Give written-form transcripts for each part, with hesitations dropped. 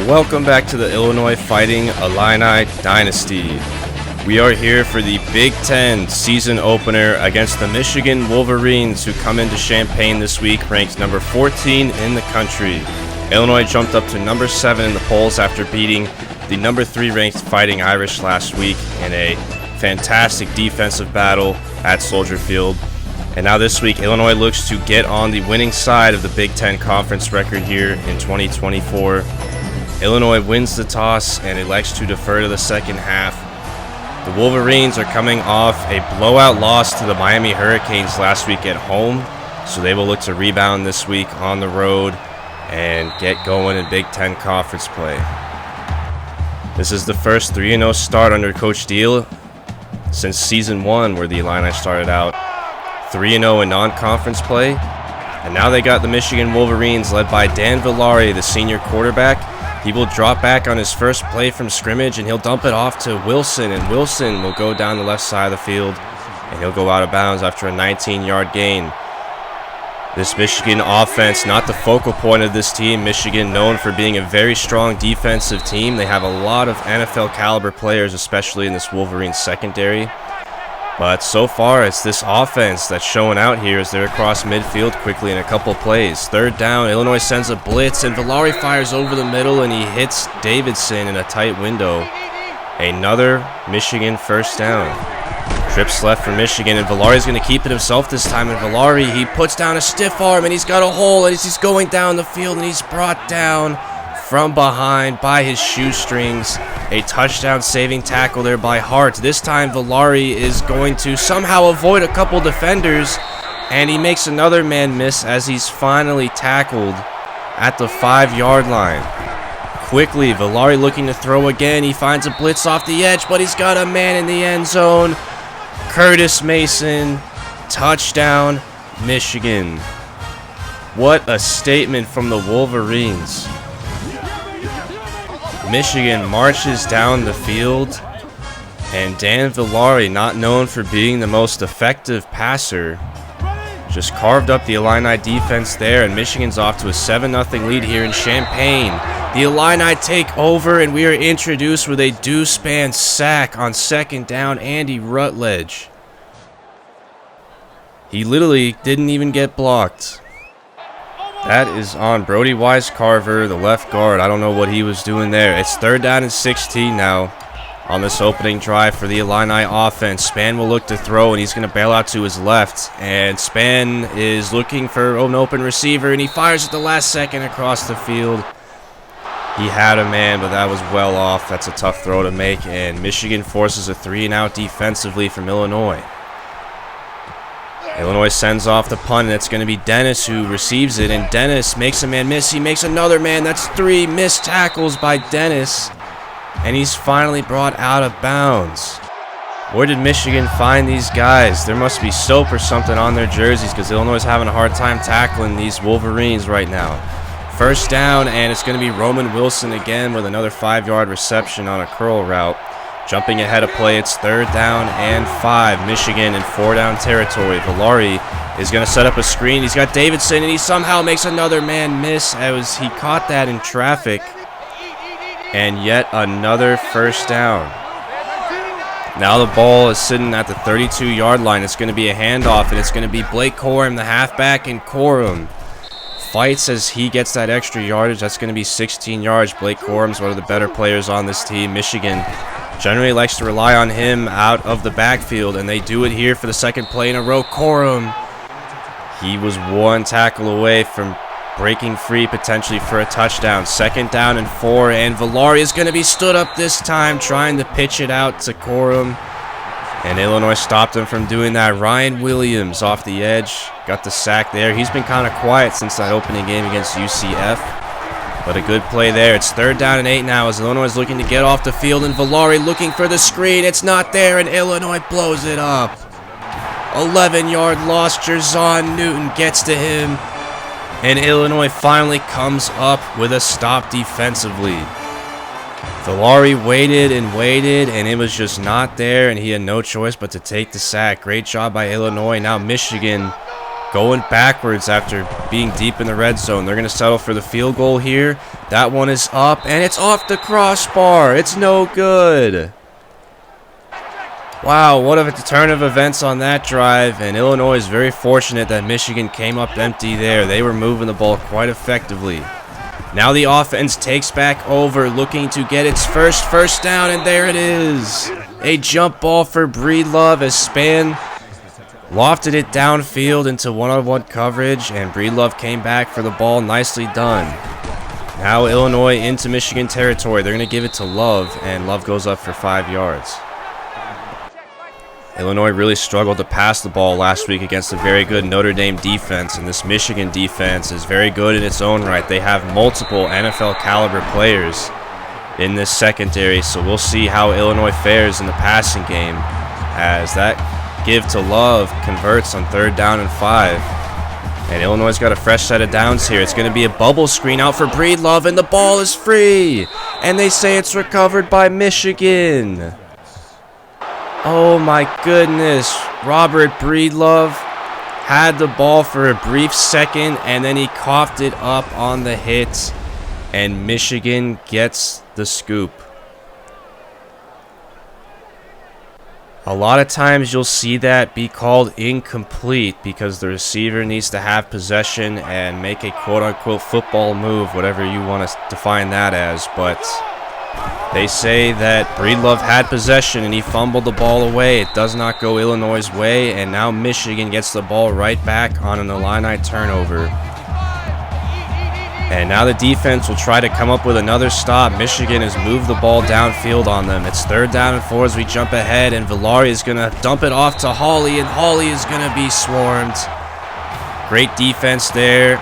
welcome back to the Illinois Fighting Illini Dynasty. We are here for the Big Ten season opener against the Michigan Wolverines, who come into Champaign this week ranked number 14 in the country. Illinois jumped up to number 7 in the polls after beating the number 3 ranked Fighting Irish last week in a fantastic defensive battle at Soldier Field. And now this week, Illinois looks to get on the winning side of the Big Ten conference record here in 2024. Illinois wins the toss and elects to defer to the second half. The Wolverines are coming off a blowout loss to the Miami Hurricanes last week at home, so they will look to rebound this week on the road and get going in Big Ten conference play. This is the first 3-0 start under Coach Diehl since season 1, where the Illini started out 3-0 in non-conference play. And now they got the Michigan Wolverines led by Dan Villari, the senior quarterback. He will drop back on his first play from scrimmage and he'll dump it off to Wilson, and Wilson will go down the left side of the field and he'll go out of bounds after a 19-yard gain. This Michigan offense, not the focal point of this team. Michigan known for being a very strong defensive team. They have a lot of NFL caliber players, especially in this Wolverines secondary. But so far, it's this offense that's showing out here as they're across midfield quickly in a couple plays. Third down, Illinois sends a blitz, and Villari fires over the middle, and he hits Davidson in a tight window. Another Michigan first down. Trips left for Michigan, and Villari's going to keep it himself this time. And Villari, he puts down a stiff arm, and he's got a hole, and he's going down the field, and he's brought down from behind by his shoestrings. A touchdown-saving tackle there by Hart. This time, Villari is going to somehow avoid a couple defenders, and he makes another man miss as he's finally tackled at the 5-yard line. Quickly, Villari looking to throw again. He finds a blitz off the edge, but he's got a man in the end zone. Curtis Mason, touchdown, Michigan. What a statement from the Wolverines. Michigan marches down the field, and Dan Villari, not known for being the most effective passer, just carved up the Illini defense there, and Michigan's off to a 7-0 lead here in Champaign. The Illini take over, and we are introduced with a deuce-span sack on second down. Andy Rutledge. He literally didn't even get blocked. That is on Brody Wise-Carver, the left guard. I don't know what he was doing there. It's 3rd down and 16 now on this opening drive for the Illini offense. Spann will look to throw, and he's going to bail out to his left. And Spann is looking for an open receiver, and he fires at the last second across the field. He had a man, but that was well off. That's a tough throw to make, and Michigan forces a 3-and-out defensively from Illinois. Illinois sends off the punt, and it's going to be Dennis who receives it, and Dennis makes a man miss. He makes another man. That's 3 missed tackles by Dennis, and he's finally brought out of bounds. Where did Michigan find these guys? There must be soap or something on their jerseys, because Illinois is having a hard time tackling these Wolverines right now. First down, and it's going to be Roman Wilson again with another 5-yard reception on a curl route. Jumping ahead of play, it's 3rd down and 5. Michigan in 4-down territory. Villari is going to set up a screen. He's got Davidson, and he somehow makes another man miss as he caught that in traffic. And yet another first down. Now the ball is sitting at the 32-yard line. It's going to be a handoff, and it's going to be Blake Corum, the halfback, and Corum fights as he gets that extra yardage. That's going to be 16 yards. Blake Corum's one of the better players on this team. Michigan generally likes to rely on him out of the backfield, and they do it here for the second play in a row. Corum, he was one tackle away from breaking free potentially for a touchdown. 2nd down and 4, and Villari is going to be stood up this time trying to pitch it out to Corum, and Illinois stopped him from doing that. Ryan Williams off the edge got the sack there. He's been kind of quiet since that opening game against UCF. But a good play there. It's 3rd down and 8 now as Illinois is looking to get off the field, and Villari looking for the screen. It's not there, and Illinois blows it up. 11-yard loss. Jerzon Newton gets to him, and Illinois finally comes up with a stop defensively. Villari waited and waited, and it was just not there, and he had no choice but to take the sack. Great job by Illinois. Now Michigan going backwards after being deep in the red zone. They're going to settle for the field goal here. That one is up, and it's off the crossbar. It's no good. Wow, what a turn of events on that drive, and Illinois is very fortunate that Michigan came up empty there. They were moving the ball quite effectively. Now the offense takes back over, looking to get its first down, and there it is. A jump ball for Breedlove as Spann lofted it downfield into one-on-one coverage, and Breedlove came back for the ball. Nicely done. Now Illinois into Michigan territory. They're going to give it to Love, and Love goes up for 5 yards. Illinois really struggled to pass the ball last week against a very good Notre Dame defense, and this Michigan defense is very good in its own right. They have multiple NFL caliber players in this secondary, so we'll see how Illinois fares in the passing game as that give to Love converts on 3rd down and 5. And Illinois' got a fresh set of downs here. It's going to be a bubble screen out for Breedlove, and the ball is free. And they say it's recovered by Michigan. Oh my goodness. Robert Breedlove had the ball for a brief second, and then he coughed it up on the hit, and Michigan gets the scoop. A lot of times you'll see that be called incomplete because the receiver needs to have possession and make a quote-unquote football move, whatever you want to define that as. But they say that Breedlove had possession and he fumbled the ball away. It does not go Illinois' way, and now Michigan gets the ball right back on an Illini turnover. And now the defense will try to come up with another stop. Michigan has moved the ball downfield on them. It's 3rd down and 4 as we jump ahead, and Villari is going to dump it off to Hawley, and Hawley is going to be swarmed. Great defense there.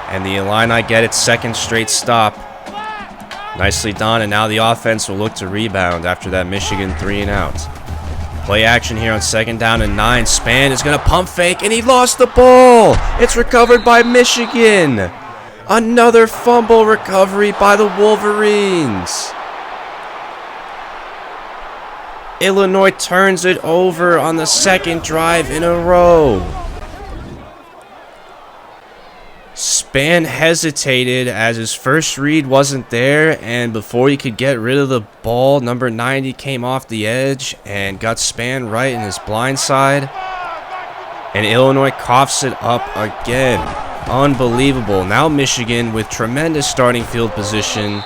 And the Illini get its 2nd straight stop. Nicely done, and now the offense will look to rebound after that Michigan 3-and-out. Play action here on 2nd down and 9. Spann is going to pump fake, and he lost the ball. It's recovered by Michigan. Another fumble recovery by the Wolverines. Illinois turns it over on the 2nd drive in a row. Spann hesitated as his first read wasn't there, and before he could get rid of the ball, number 90 came off the edge and got Spann right in his blind side. And Illinois coughs it up again. Unbelievable. Now Michigan, with tremendous starting field position,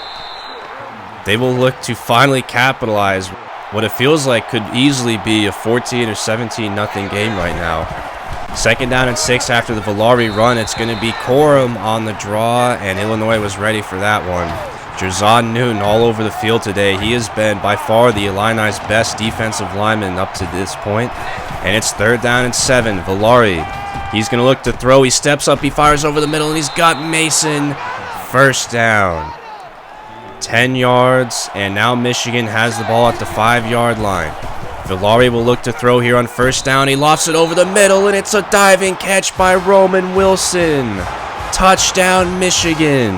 they will look to finally capitalize what it feels like could easily be a 14 or 17-0 game right now. 2nd down and 6 after the Villari run. It's going to be Corum on the draw, and Illinois was ready for that one. Jerzon Newton all over the field today. He has been by far the Illini's best defensive lineman up to this point. And it's 3rd down and 7. Villari, he's going to look to throw. He steps up, he fires over the middle, and he's got Mason. 1st down. 10 yards, and now Michigan has the ball at the 5-yard line. Villari will look to throw here on 1st down. He lofts it over the middle, and it's a diving catch by Roman Wilson. Touchdown, Michigan.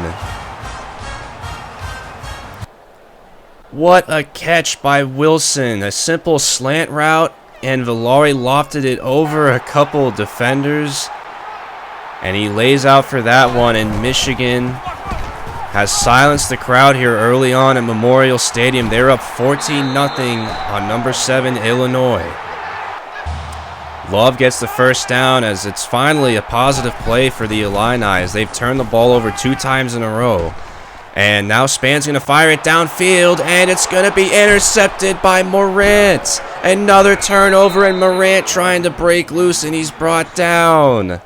What a catch by Wilson. A simple slant route, and Villari lofted it over a couple of defenders. And he lays out for that one, and Michigan has silenced the crowd here early on at Memorial Stadium. They're up 14-0 on number 7 Illinois. Love gets the 1st down as it's finally a positive play for the Illini as they've turned the ball over 2 times in a row. And now Spann's going to fire it downfield, and it's going to be intercepted by Morant. Another turnover, and Morant trying to break loose, and he's brought down.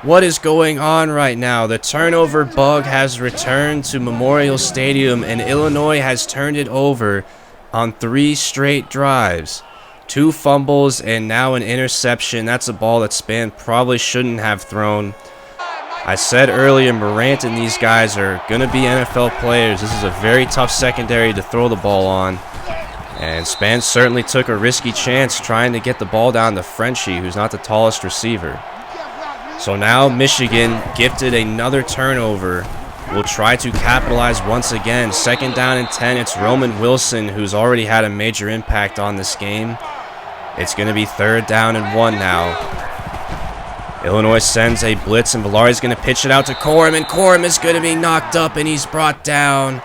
What is going on right now? The turnover bug has returned to Memorial Stadium, and Illinois has turned it over on 3 straight drives. 2 fumbles and now an interception. That's a ball that Spann probably shouldn't have thrown. I said earlier, Morant and these guys are going to be NFL players. This is a very tough secondary to throw the ball on. And Spann certainly took a risky chance trying to get the ball down to Frenchie, who's not the tallest receiver. So now Michigan, gifted another turnover, will try to capitalize once again. 2nd down and 10. It's Roman Wilson, who's already had a major impact on this game. It's going to be 3rd down and 1 now. Illinois sends a blitz, and Villari's going to pitch it out to Corum, and Corum is going to be knocked up, and he's brought down.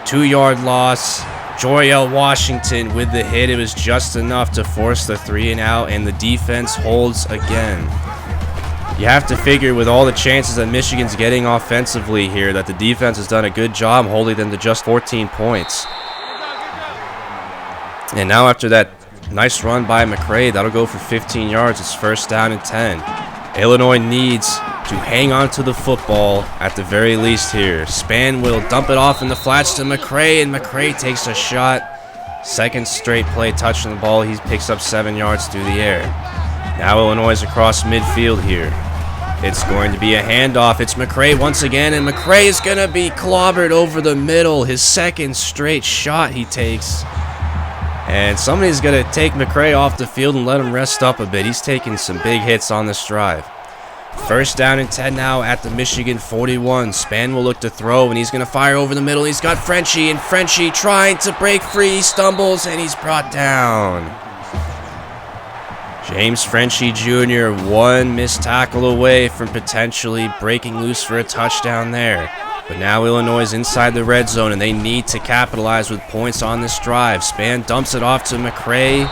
2-yard loss. Joriel Washington with the hit. It was just enough to force the 3-and-out, and the defense holds again. You have to figure with all the chances that Michigan's getting offensively here that the defense has done a good job holding them to just 14 points. And now after that nice run by McCray, that'll go for 15 yards. It's 1st down and 10. Illinois needs to hang on to the football at the very least here. Spann will dump it off in the flats to McCray, and McCray takes a shot. 2nd straight play touching the ball. He picks up 7 yards through the air. Now Illinois is across midfield here. It's going to be a handoff. It's McCray once again, and McCray is going to be clobbered over the middle. His 2nd straight shot he takes. And somebody's going to take McCray off the field and let him rest up a bit. He's taking some big hits on this drive. 1st down and 10 now at the Michigan 41. Spann will look to throw, and he's going to fire over the middle. He's got Frenchie, and Frenchie trying to break free. He stumbles, and he's brought down. James Frenchie Jr., one missed tackle away from potentially breaking loose for a touchdown there. But now Illinois is inside the red zone, and they need to capitalize with points on this drive. Spann dumps it off to McCray.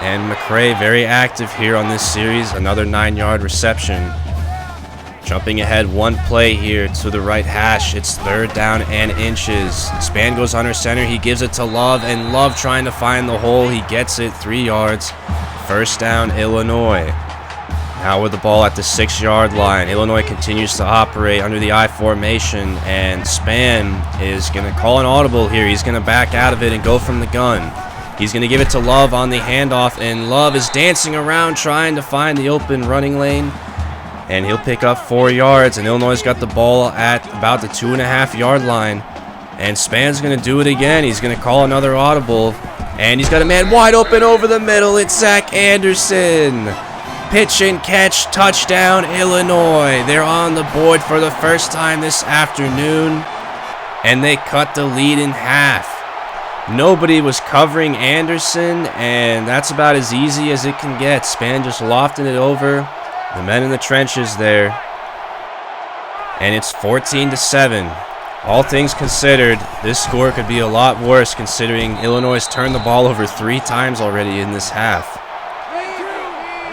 And McCray very active here on this series. Another 9-yard reception. Jumping ahead one play here to the right hash. It's 3rd down and inches. Spann goes under center. He gives it to Love, and Love trying to find the hole. He gets it, 3 yards. 1st down, Illinois. Now with the ball at the 6-yard line. Illinois continues to operate under the I formation, and Spann is going to call an audible here. He's going to back out of it and go from the gun. He's going to give it to Love on the handoff, and Love is dancing around trying to find the open running lane. And he'll pick up 4 yards, and Illinois got the ball at about the 2.5-yard line. And Spann's going to do it again. He's going to call another audible, and he's got a man wide open over the middle. It's Zach Anderson. Pitch and catch, touchdown, Illinois. They're on the board for the first time this afternoon, and they cut the lead in half. Nobody was covering Anderson, and that's about as easy as it can get. Spann just lofting it over the men in the trenches there. And it's 14-7. All things considered, this score could be a lot worse considering Illinois has turned the ball over 3 times already in this half.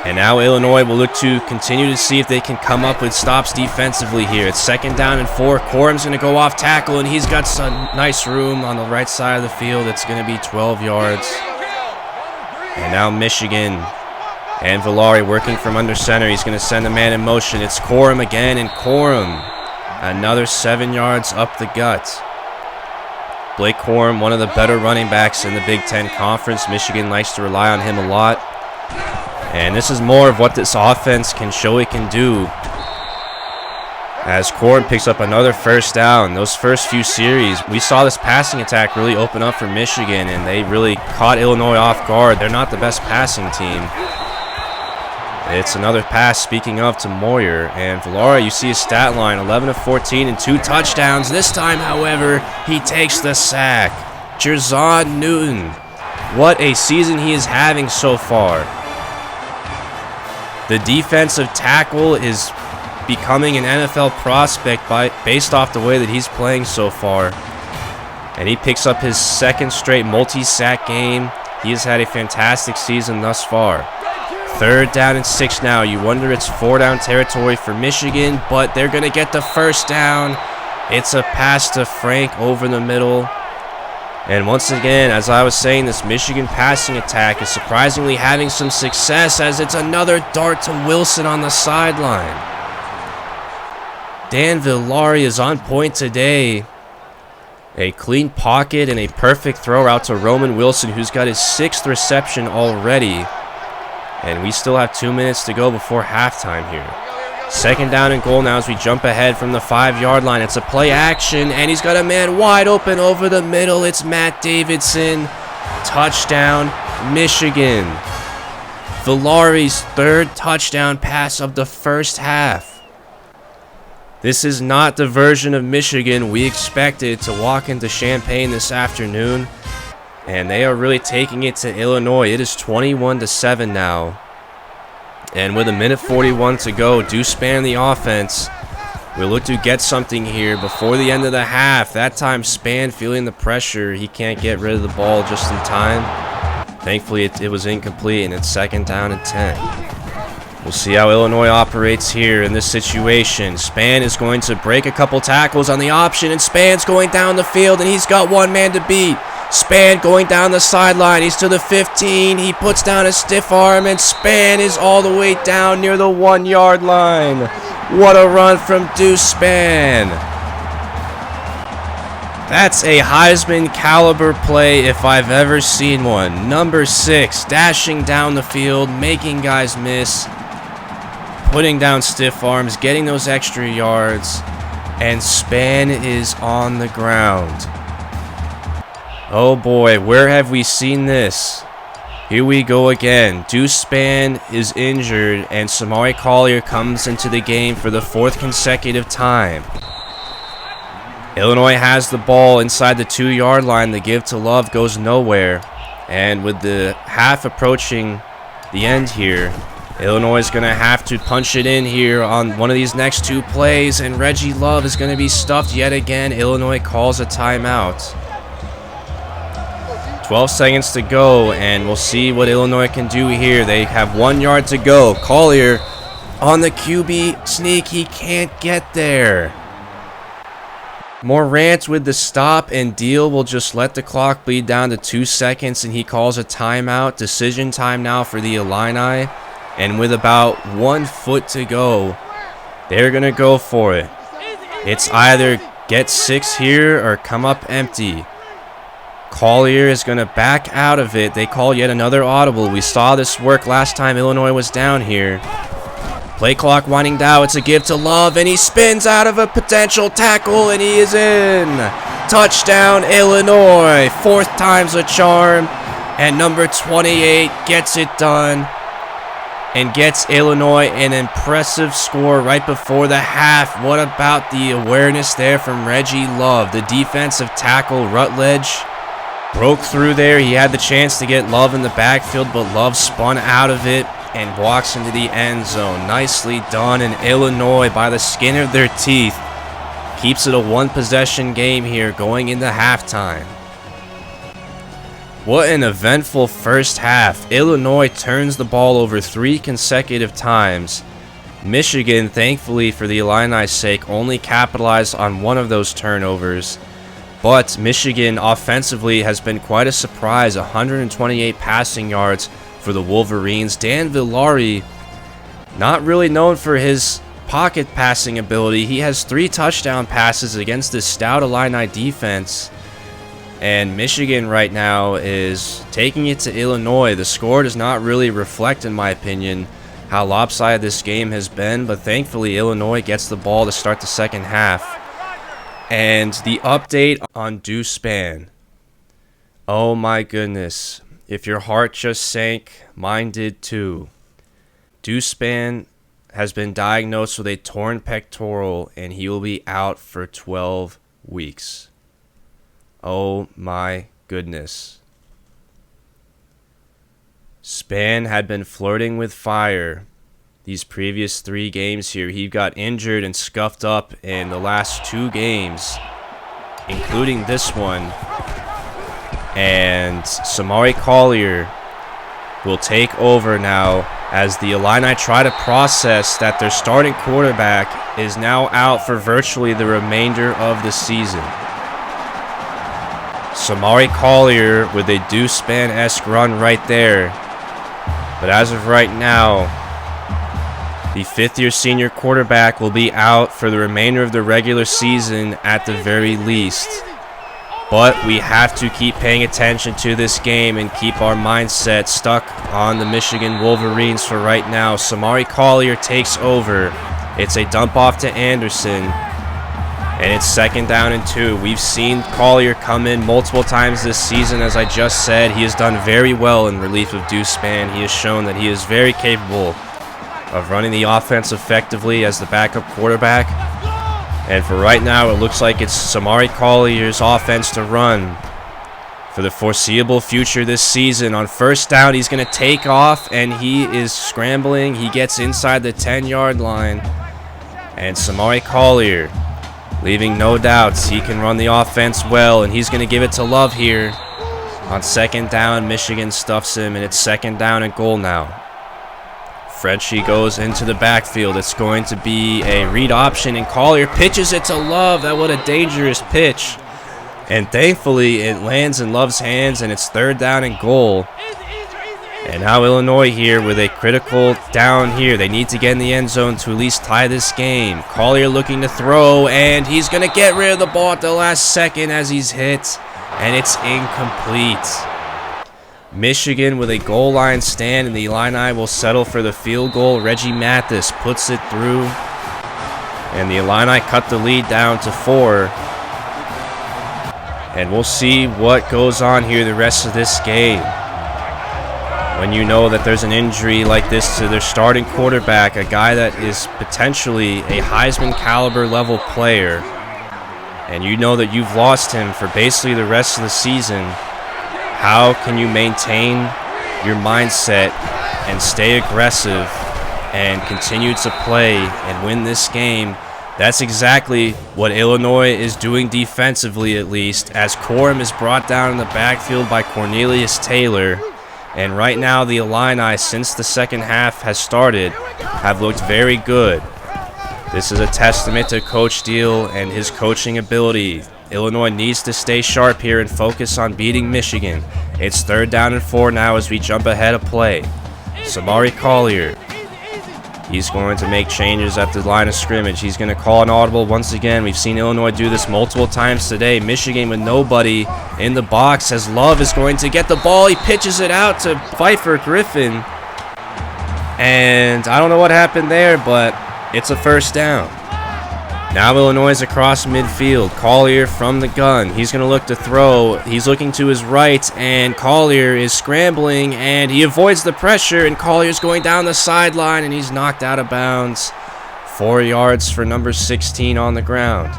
And now Illinois will look to continue to see if they can come up with stops defensively here. It's 2nd down and 4. Corum's going to go off tackle, and he's got some nice room on the right side of the field. It's going to be 12 yards. And now Michigan and Villari working from under center. He's going to send a man in motion. It's Corum again, and Corum another 7 yards up the gut. Blake Corum, one of the better running backs in the Big Ten Conference. Michigan likes to rely on him a lot. And this is more of what this offense can show it can do. As Corum picks up another 1st down. Those first few series, we saw this passing attack really open up for Michigan, and they really caught Illinois off guard. They're not the best passing team. It's another pass, speaking of, to Moyer. And Villari, you see his stat line, 11 of 14 and 2 touchdowns. This time, however, he takes the sack. Jerzon Newton. What a season he is having so far. The defensive tackle is becoming an NFL prospect based off the way that he's playing so far. And he picks up his 2nd straight multi-sack game. He has had a fantastic season thus far. 3rd down and 6 now. You wonder it's 4-down territory for Michigan, but they're going to get the 1st down. It's a pass to Frank over the middle. And once again, as I was saying, this Michigan passing attack is surprisingly having some success, as it's another dart to Wilson on the sideline. Dan Villari is on point today. A clean pocket and a perfect throw out to Roman Wilson, who's got his 6th reception already. And we still have 2 minutes to go before halftime here. 2nd down and goal now as we jump ahead from the 5-yard line. It's a play action, and he's got a man wide open over the middle. It's Matt Davidson. Touchdown, Michigan. Villari's 3rd touchdown pass of the first half. This is not the version of Michigan we expected to walk into Champaign this afternoon. And they are really taking it to Illinois. It is 21-7 now. And with 1:41 to go, Deuce Spann the offense will look to get something here before the end of the half. That time, Spann feeling the pressure. He can't get rid of the ball just in time. Thankfully, it was incomplete, and it's 2nd down and 10. We'll see how Illinois operates here in this situation. Spann is going to break a couple tackles on the option, and Spann's going down the field, and he's got one man to beat. Spann going down the sideline. He's to the 15. He puts down a stiff arm, and Spann is all the way down near the 1-yard line. What a run from Deuce Spann. That's a Heisman caliber play if I've ever seen one. Number 6, dashing down the field, making guys miss, putting down stiff arms, getting those extra yards, and Spann is on the ground. Oh boy, where have we seen this? Here we go again. Deuce Spann is injured, and Samari Collier comes into the game for the 4th consecutive time. Illinois has the ball inside the 2-yard line. The give to Love goes nowhere. And with the half approaching the end here, Illinois is going to have to punch it in here on one of these next 2 plays, and Reggie Love is going to be stuffed yet again. Illinois calls a timeout. 12 seconds to go, and we'll see what Illinois can do here. They have 1 yard to go. Collier on the QB sneak. He can't get there. Morant with the stop, and Diehl will just let the clock bleed down to 2 seconds, and he calls a timeout. Decision time now for the Illini. And with about 1 foot to go, they're going to go for it. It's either get 6 here or come up empty. Collier is going to back out of it. They call yet another audible. We saw this work last time Illinois was down here. Play clock winding down. It's a give to Love, and he spins out of a potential tackle, and he is in. Touchdown, Illinois. 4th time's a charm, and number 28 gets it done and gets Illinois an impressive score right before the half. What about the awareness there from Reggie Love? The defensive tackle, Rutledge, broke through there. He had the chance to get Love in the backfield, but Love spun out of it and walks into the end zone. Nicely done, and Illinois, by the skin of their teeth, keeps it a 1-possession game here going into halftime. What an eventful first half. Illinois turns the ball over 3 consecutive times. Michigan, thankfully for the Illini's sake, only capitalized on 1 of those turnovers. But Michigan offensively has been quite a surprise. 128 passing yards for the Wolverines. Dan Villari, not really known for his pocket passing ability. He has 3 touchdown passes against this stout Illini defense. And Michigan right now is taking it to Illinois. The score does not really reflect, in my opinion, how lopsided this game has been. But thankfully, Illinois gets the ball to start the second half. And the update on Deuce Spann. Oh my goodness. If your heart just sank, mine did too. Deuce Spann has been diagnosed with a torn pectoral, and he will be out for 12 weeks. Oh my goodness. Spann had been flirting with fire these previous 3 games here. He got injured and scuffed up in the last 2 games, including this one. And Samari Collier will take over now as the Illini try to process that their starting quarterback is now out for virtually the remainder of the season. Samari Collier with a Deuce Spann-esque run right there. But as of right now, the 5th-year senior quarterback will be out for the remainder of the regular season at the very least. But we have to keep paying attention to this game and keep our mindset stuck on the Michigan Wolverines for right now. Samari Collier takes over. It's a dump off to Anderson. And it's 2nd down and 2. We've seen Collier come in multiple times this season. As I just said, he has done very well in relief of Deuce Spann. He has shown that he is very capable of running the offense effectively as the backup quarterback. And for right now, it looks like it's Samari Collier's offense to run for the foreseeable future this season. On first down, he's going to take off, and he is scrambling. He gets inside the 10-yard line. And Samari Collier, leaving no doubts, he can run the offense well, and he's going to give it to Love here. On second down, Michigan stuffs him, and it's second down and goal now. Frenchie goes into the backfield. It's going to be a read option, and Collier pitches it to Love. That was a dangerous pitch. And thankfully, it lands in Love's hands, and it's third down and goal. And now Illinois here with a critical down here. They need to get in the end zone to at least tie this game. Collier looking to throw, and he's going to get rid of the ball at the last second as he's hit. And it's incomplete. Michigan with a goal line stand, and the Illini will settle for the field goal. Reggie Mathis puts it through, and the Illini cut the lead down to 4. And we'll see what goes on here the rest of this game. When you know that there's an injury like this to their starting quarterback, a guy that is potentially a Heisman caliber level player, and you know that you've lost him for basically the rest of the season, how can you maintain your mindset and stay aggressive and continue to play and win this game? That's exactly what Illinois is doing defensively, at least, as Corum is brought down in the backfield by Cornelius Taylor. And right now, the Illini, since the second half has started, have looked very good. This is a testament to Coach Diehl and his coaching ability. Illinois needs to stay sharp here and focus on beating Michigan. It's third down and 4 now as we jump ahead of play. Samari Collier. He's going to make changes at the line of scrimmage. He's going to call an audible once again. We've seen Illinois do this multiple times today. Michigan with nobody in the box as Love is going to get the ball. He pitches it out to Pfeiffer Griffin. And I don't know what happened there, but it's a first down. Now Illinois is across midfield. Collier from the gun. He's going to look to throw. He's looking to his right, and Collier is scrambling, and he avoids the pressure, and Collier's going down the sideline, and he's knocked out of bounds. 4 yards for number 16 on the ground.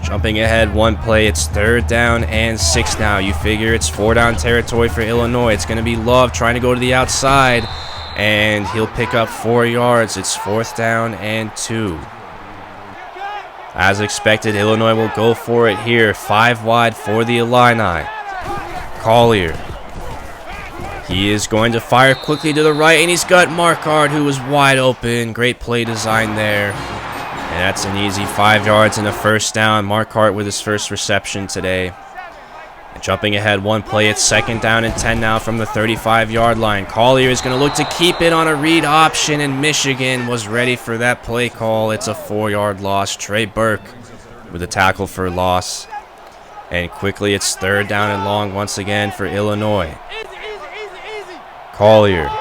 Jumping ahead one play, it's third down and 6 now. You figure it's 4-down territory for Illinois. It's going to be Love trying to go to the outside, and he'll pick up 4 yards. It's 4th down and 2. As expected, Illinois will go for it here. 5 wide for the Illini. Collier. He is going to fire quickly to the right, and he's got Marquardt, who was wide open. Great play design there. And that's an easy 5 yards and a first down. Marquardt with his first reception today. Jumping ahead one play, it's second down and 10 now from the 35-yard line. Collier is going to look to keep it on a read option, and Michigan was ready for that play call. It's a 4-yard loss. Trey Burke with a tackle for loss. And quickly it's third down and long once again for Illinois. Collier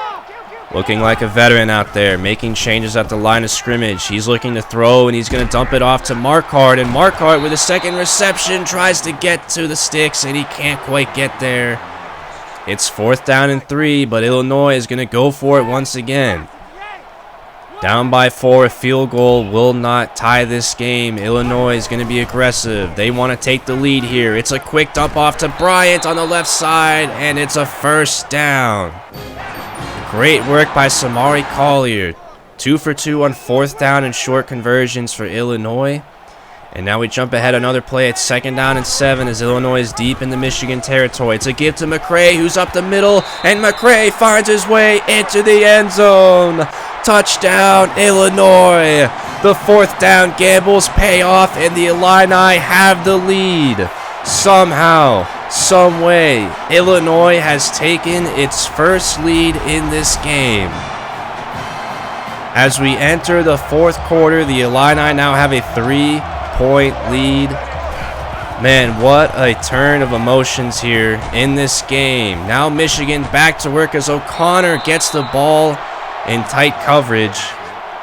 looking like a veteran out there, making changes at the line of scrimmage. He's looking to throw, and he's going to dump it off to Marquardt. And Marquardt with a second reception tries to get to the sticks, and he can't quite get there. It's 4th down and 3, but Illinois is going to go for it once again. Down by 4, a field goal will not tie this game. Illinois is going to be aggressive. They want to take the lead here. It's a quick dump off to Bryant on the left side, and it's a first down. Great work by Samari Collier. 2 for 2 on 4th down and short conversions for Illinois. And now we jump ahead another play. It's second down and 7 as Illinois is deep in the Michigan territory. It's a give to McCray, who's up the middle, and McCray finds his way into the end zone. Touchdown, Illinois. The 4th down gambles pay off, and the Illini have the lead. Somehow, some way, Illinois has taken its first lead in this game. As we enter the 4th quarter, the Illini now have a 3-point lead. Man, what a turn of emotions here in this game. Now Michigan back to work as O'Connor gets the ball in tight coverage.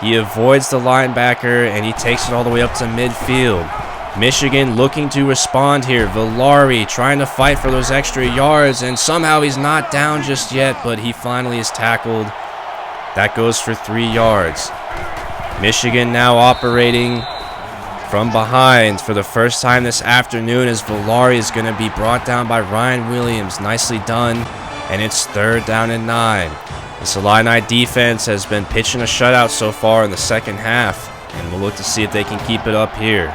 He avoids the linebacker, and he takes it all the way up to midfield. Michigan looking to respond here. Villari trying to fight for those extra yards, and somehow he's not down just yet, but he finally is tackled. That goes for 3 yards. Michigan now operating from behind for the first time this afternoon as Villari is going to be brought down by Ryan Williams. Nicely done, and it's 3rd down and 9. This Illini defense has been pitching a shutout so far in the second half, and we'll look to see if they can keep it up here.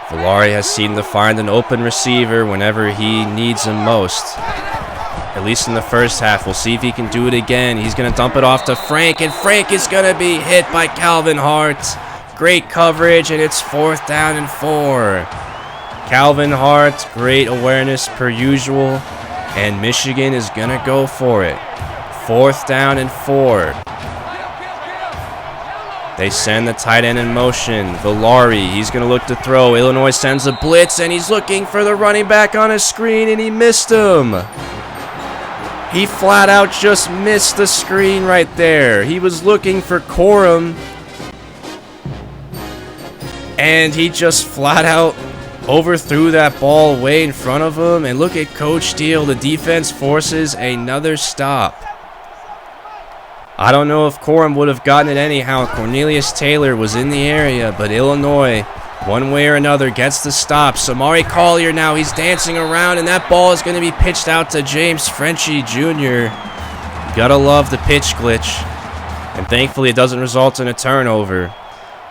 Villari has seemed to find an open receiver whenever he needs him most. At least in the first half. We'll see if he can do it again. He's going to dump it off to Frank, and Frank is going to be hit by Calvin Hart. Great coverage, and it's 4th down and 4. Calvin Hart, great awareness per usual, and Michigan is going to go for it. 4th down and 4. They send the tight end in motion. Villari, he's going to look to throw. Illinois sends a blitz, and he's looking for the running back on his screen, and he missed him. He flat out just missed the screen right there. He was looking for Corum, and he just flat out overthrew that ball way in front of him. And look at Coach Diehl. The defense forces another stop. I don't know if Corum would have gotten it anyhow. Cornelius Taylor was in the area, but Illinois, one way or another, gets the stop. Samari Collier now, he's dancing around, and that ball is going to be pitched out to James Frenchie Jr. You gotta love the pitch glitch, and thankfully it doesn't result in a turnover.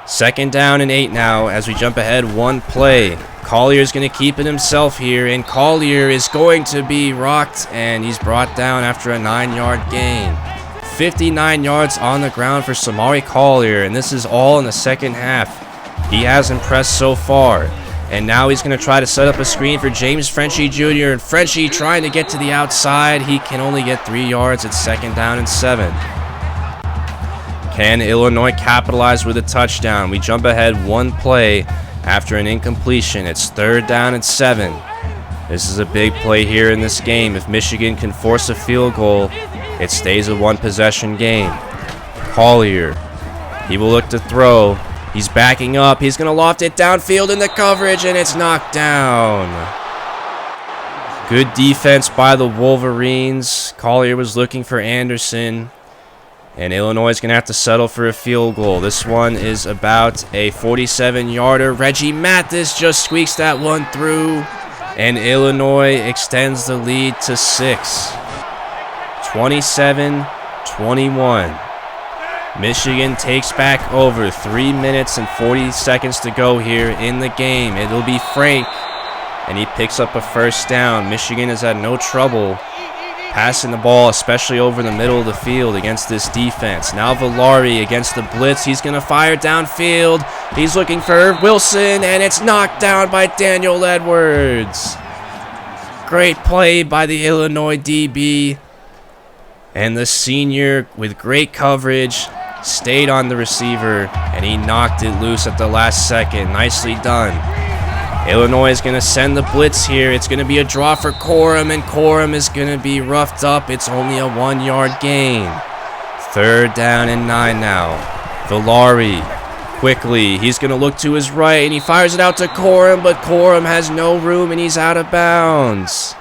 2nd down and 8 now as we jump ahead one play. Collier is going to keep it himself here, and Collier is going to be rocked, and he's brought down after a 9-yard gain. 59 yards on the ground for Samari Collier, and this is all in the second half. He has impressed so far, and now he's going to try to set up a screen for James Frenchie Jr., and Frenchie trying to get to the outside. He can only get 3 yards at 2nd down and 7. Can Illinois capitalize with a touchdown? We jump ahead one play after an incompletion. It's 3rd down and 7. This is a big play here in this game. If Michigan can force a field goal, it stays a one-possession game. Collier, he will look to throw. He's backing up. He's going to loft it downfield in the coverage, and it's knocked down. Good defense by the Wolverines. Collier was looking for Anderson, and Illinois is going to have to settle for a field goal. This one is about a 47-yarder. Reggie Mathis just squeaks that one through, and Illinois extends the lead to 6. 27-21. Michigan takes back over. 3 minutes and 40 seconds to go here in the game. It'll be Frank, and he picks up a 1st down. Michigan has had no trouble passing the ball, especially over the middle of the field against this defense. Now Villari against the blitz. He's going to fire downfield. He's looking for Wilson, and it's knocked down by Daniel Edwards. Great play by the Illinois DB. And the senior, with great coverage, stayed on the receiver, and he knocked it loose at the last second. Nicely done. Illinois is going to send the blitz here. It's going to be a draw for Corum, and Corum is going to be roughed up. It's only a 1-yard gain. 3rd down and 9 now. Villari, quickly, he's going to look to his right, and he fires it out to Corum, but Corum has no room, and he's out of bounds.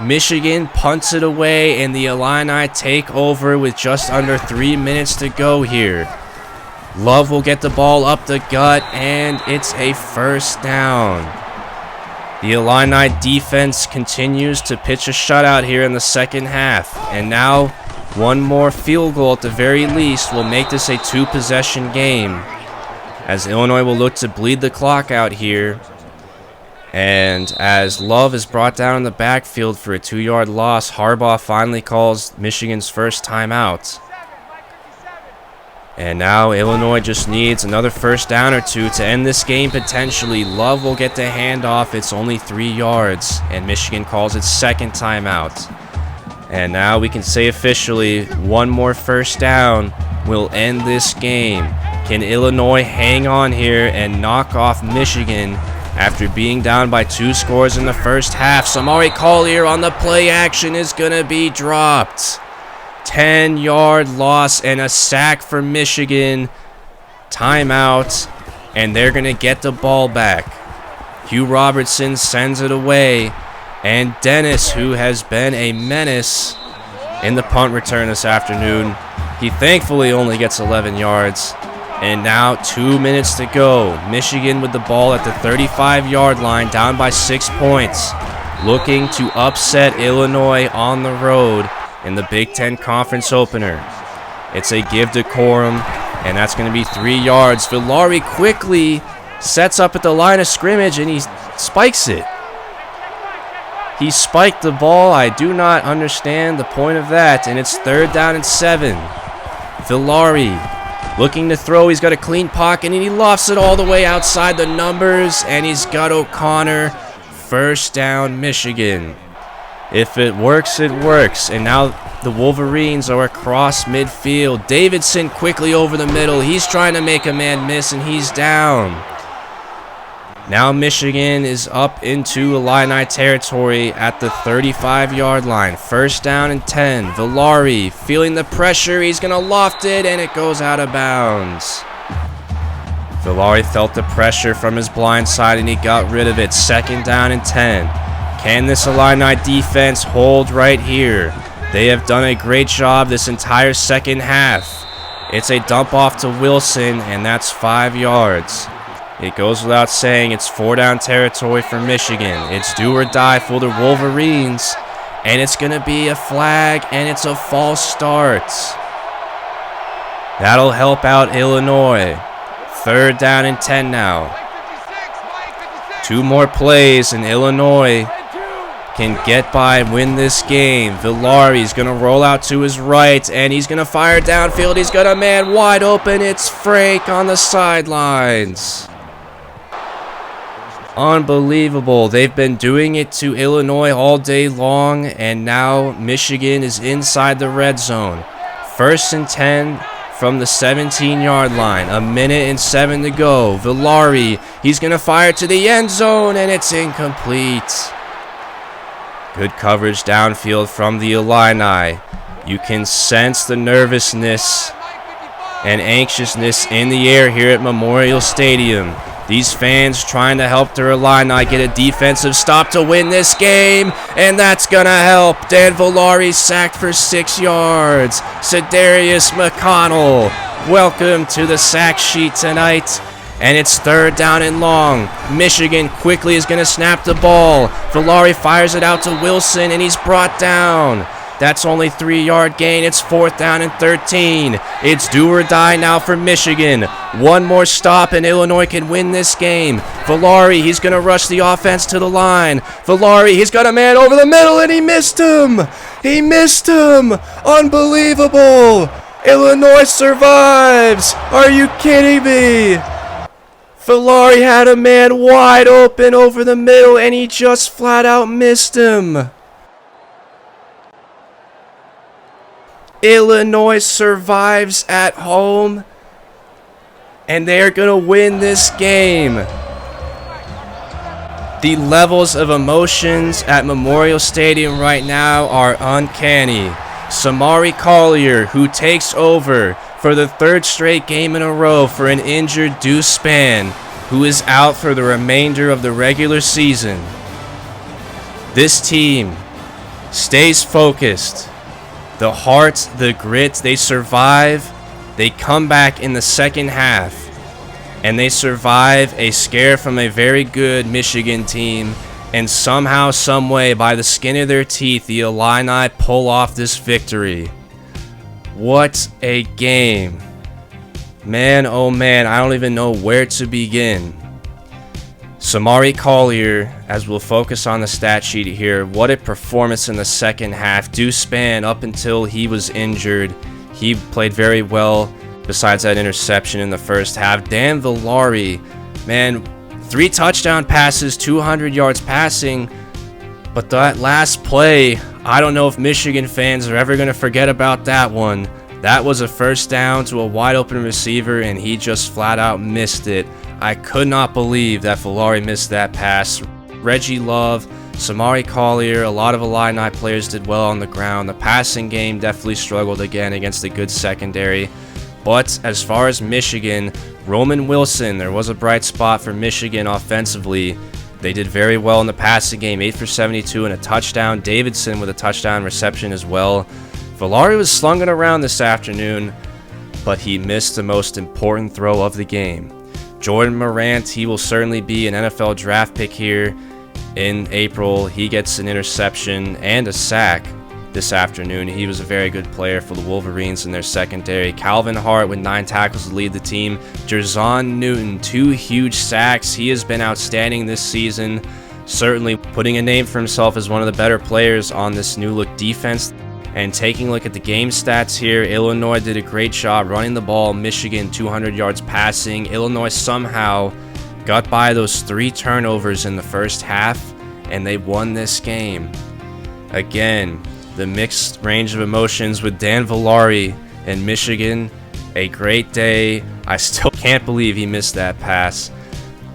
Michigan punts it away, and the Illini take over with just under 3 minutes to go here. Love will get the ball up the gut, and it's a 1st down. The Illini defense continues to pitch a shutout here in the second half, and now one more field goal at the very least will make this a 2-possession game, as Illinois will look to bleed the clock out here. And as Love is brought down in the backfield for a 2-yard loss, Harbaugh finally calls Michigan's first timeout. And now Illinois just needs another 1st down or 2 to end this game potentially. Love will get the handoff. It's only 3 yards, and Michigan calls its 2nd timeout. And now we can say officially, one more 1st down will end this game. Can Illinois hang on here and knock off Michigan after being down by 2 scores in the first half? Samari Collier on the play action is going to be dropped. 10-yard loss and a sack for Michigan. Timeout, and they're going to get the ball back. Hugh Robertson sends it away, and Dennis, who has been a menace in the punt return this afternoon, he thankfully only gets 11 yards. And now 2 minutes to go. Michigan with the ball at the 35-yard line, down by 6 points. Looking to upset Illinois on the road in the Big Ten Conference opener. It's a give decorum, and that's going to be 3 yards. Villari quickly sets up at the line of scrimmage, and he spikes it. He spiked the ball. I do not understand the point of that, and it's 3rd down and 7. Villari looking to throw. He's got a clean pocket, and he lofts it all the way outside the numbers, and he's got O'Connor. 1st down, Michigan. If it works, it works. And now the Wolverines are across midfield. Davidson quickly over the middle. He's trying to make a man miss, and he's down. Now Michigan is up into Illini territory at the 35-yard line. 1st down and 10. Villari feeling the pressure. He's going to loft it, and it goes out of bounds. Villari felt the pressure from his blind side, and he got rid of it. 2nd down and 10. Can this Illini defense hold right here? They have done a great job this entire second half. It's a dump off to Wilson, and that's 5 yards. It goes without saying, it's 4 down territory for Michigan. It's do or die for the Wolverines, and it's going to be a flag, and it's a false start. That'll help out Illinois. 3rd down and 10 now. 2 more plays, and Illinois can get by and win this game. Villari's going to roll out to his right, and he's going to fire downfield. He's got a man wide open. It's Frank on the sidelines. Unbelievable. They've been doing it to Illinois all day long, and now Michigan is inside the red zone. 1st and 10 from the 17-yard line. 1 minute and 7 to go. Villari, he's going to fire to the end zone, and it's incomplete. Good coverage downfield from the Illini. You can sense the nervousness and anxiousness in the air here at Memorial Stadium. These fans trying to help their Illini get a defensive stop to win this game, and that's going to help. Dan Villari sacked for 6 yards. Cedarius McConnell, welcome to the sack sheet tonight. And it's 3rd down and long. Michigan quickly is going to snap the ball. Villari fires it out to Wilson, and he's brought down. That's only 3-yard gain. It's 4th down and 13. It's do or die now for Michigan. 1 more stop, and Illinois can win this game. Villari, he's going to rush the offense to the line. Villari, he's got a man over the middle, and he missed him. He missed him. Unbelievable. Illinois survives. Are you kidding me? Villari had a man wide open over the middle, and he just flat out missed him. Illinois survives at home, and they are going to win this game. The levels of emotions at Memorial Stadium right now are uncanny. Samari Collier, who takes over for the 3rd straight game in a row for an injured Deuce Spann, who is out for the remainder of the regular season. This team stays focused. The heart, the grit, they survive. They come back in the second half, and they survive a scare from a very good Michigan team. And somehow, someway, by the skin of their teeth, the Illini pull off this victory. What a game. Man, oh man, I don't even know where to begin. Samari Collier, as we'll focus on the stat sheet here, what a performance in the second half. Deuce Spann, up until he was injured, he played very well besides that interception in the first half. Dan Villari, man, 3 touchdown passes, 200 yards passing, but that last play, I don't know if Michigan fans are ever going to forget about that one. That was a 1st down to a wide open receiver, and he just flat out missed it. I could not believe that Villari missed that pass. Reggie Love, Samari Collier, a lot of Illini players did well on the ground. The passing game definitely struggled again against a good secondary. But as far as Michigan, Roman Wilson, there was a bright spot for Michigan offensively. They did very well in the passing game, 8 for 72 and a touchdown. Davidson with a touchdown reception as well. Villari was slung it around this afternoon, but he missed the most important throw of the game. Jordan Morant, he will certainly be an NFL draft pick here in April. He gets an interception and a sack this afternoon. He was a very good player for the Wolverines in their secondary. Calvin Hart with 9 tackles to lead the team. Jerzon Newton, 2 huge sacks. He has been outstanding this season, certainly putting a name for himself as one of the better players on this new look defense. And taking a look at the game stats here, Illinois did a great job running the ball. Michigan 200 yards passing. Illinois somehow got by those 3 turnovers in the first half, and they won this game. Again, the mixed range of emotions with Dan Villari in Michigan. A great day. I still can't believe he missed that pass.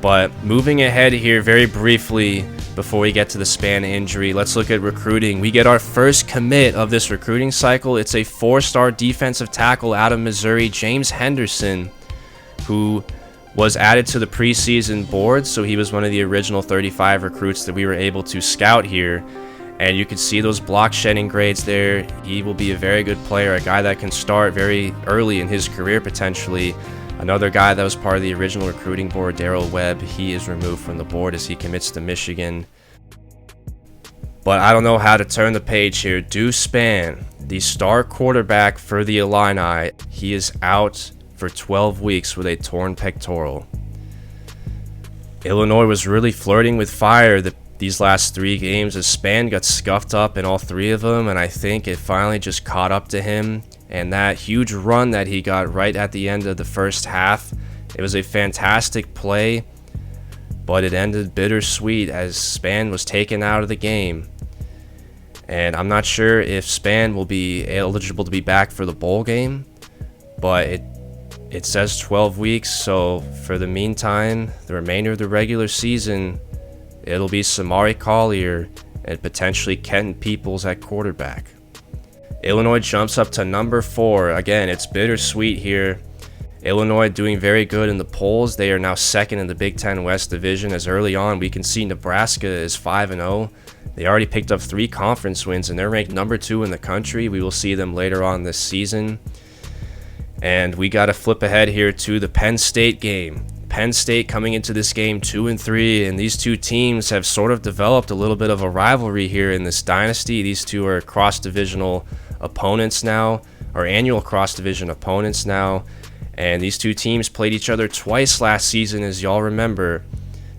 But moving ahead here very briefly before we get to the Span injury, let's look at recruiting. We get our first commit of this recruiting cycle. It's a 4-star defensive tackle out of Missouri, James Henderson, who was added to the preseason board. So he was one of the original 35 recruits that we were able to scout here. And you can see those block shedding grades there. He will be a very good player, a guy that can start very early in his career potentially. Another guy that was part of the original recruiting board, Darrell Webb, he is removed from the board as he commits to Michigan. But I don't know how to turn the page here. Deuce Spann, the star quarterback for the Illini, he is out for 12 weeks with a torn pectoral. Illinois was really flirting with fire these last 3 games as Spann got scuffed up in all 3 of them, and I think it finally just caught up to him. And that huge run that he got right at the end of the first half, it was a fantastic play, but it ended bittersweet as Spann was taken out of the game. And I'm not sure if Spann will be eligible to be back for the bowl game, but it says 12 weeks, so for the meantime, the remainder of the regular season, it'll be Samari Collier and potentially Kenton Peoples at quarterback. Illinois jumps up to number 4. Again, it's bittersweet here. Illinois doing very good in the polls. They are now 2nd in the Big Ten West Division, as early on we can see Nebraska is 5-0. They already picked up 3 conference wins, and they're ranked number 2 in the country. We will see them later on this season. And we got to flip ahead here to the Penn State game. Penn State coming into this game 2-3, and these 2 teams have sort of developed a little bit of a rivalry here in this dynasty. These 2 are cross-divisional opponents now, or annual cross-division opponents now, and these 2 teams played each other twice last season, as y'all remember.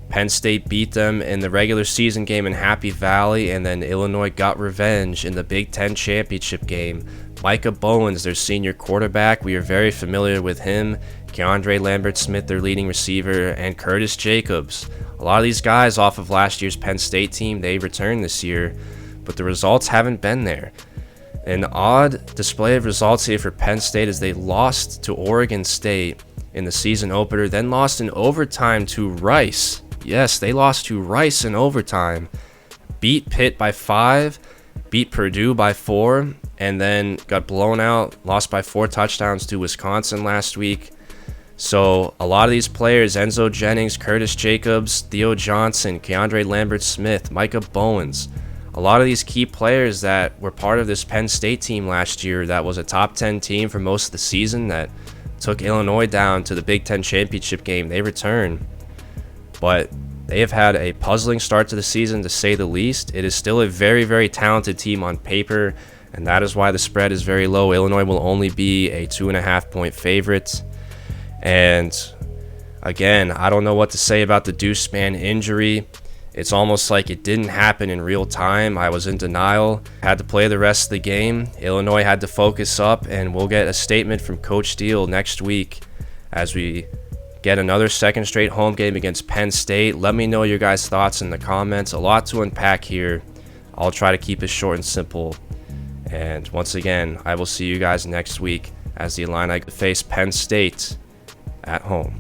Penn State beat them in the regular season game in Happy Valley, and then Illinois got revenge in the Big Ten championship game. Micah Bowens, their senior quarterback, we are very familiar with him. Keandre Lambert-Smith, their leading receiver, and Curtis Jacobs. A lot of these guys off of last year's Penn State team, they returned this year, but the results haven't been there. An odd display of results here for Penn State as they lost to Oregon State in the season opener, then lost in overtime to Rice. Yes, they lost to Rice in overtime. Beat Pitt by 5, beat Purdue by 4, and then got blown out, lost by 4 touchdowns to Wisconsin last week. So a lot of these players, Enzo Jennings, Curtis Jacobs, Theo Johnson, Keandre Lambert-Smith, Micah Bowens, a lot of these key players that were part of this Penn State team last year that was a top 10 team for most of the season that took Illinois down to the Big Ten championship game, they return. But they have had a puzzling start to the season, to say the least. It is still a very, very talented team on paper, and that is why the spread is very low. Illinois will only be a 2.5-point favorite. And again, I don't know what to say about the Deuce Spann injury. It's almost like it didn't happen in real time. I was in denial, had to play the rest of the game. Illinois had to focus up, and we'll get a statement from Coach Diehl next week as we get another 2nd straight home game against Penn State. Let me know your guys' thoughts in the comments. A lot to unpack here. I'll try to keep it short and simple. And once again, I will see you guys next week as the Illini face Penn State at home.